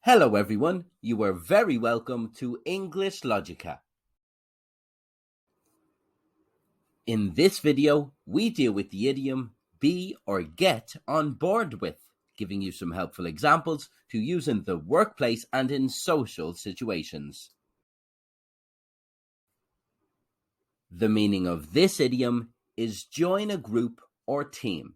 Hello everyone, you are very welcome to EnglishLogica. In this video, we deal with the idiom be or get on board with, giving you some helpful examples to use in the workplace and in social situations. The meaning of this idiom is join a group or team.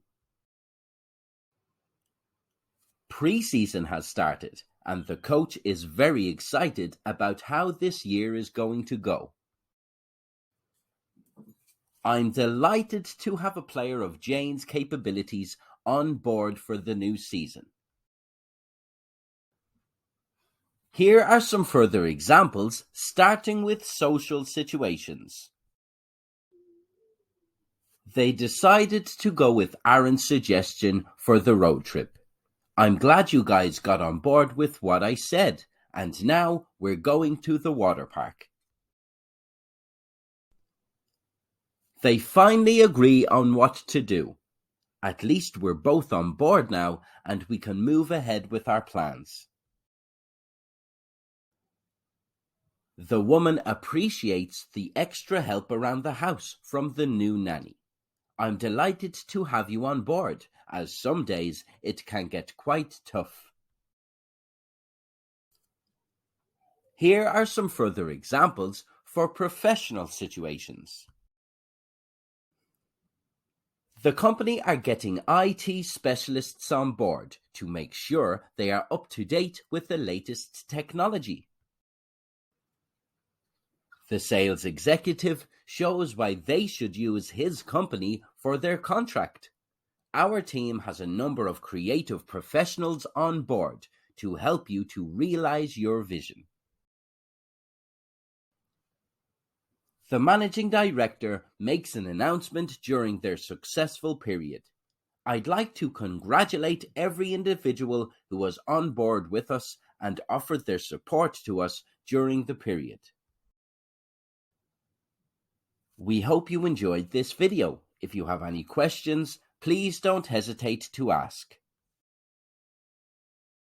Pre-season has started, and the coach is very excited about how this year is going to go. I'm delighted to have a player of Jane's capabilities on board for the new season. Here are some further examples, starting with social situations. They decided to go with Aaron's suggestion for the road trip. I'm glad you guys got on board with what I said, and now we're going to the water park. They finally agree on what to do. At least we're both on board now, and we can move ahead with our plans. The woman appreciates the extra help around the house from the new nanny. I'm delighted to have you on board, as some days it can get quite tough. Here are some further examples for professional situations. The company are getting IT specialists on board to make sure they are up to date with the latest technology. The sales executive shows why they should use his company for their contract. Our team has a number of creative professionals on board to help you to realize your vision. The managing director makes an announcement during their successful period. I'd like to congratulate every individual who was on board with us and offered their support to us during the period. We hope you enjoyed this video. If you have any questions, please don't hesitate to ask.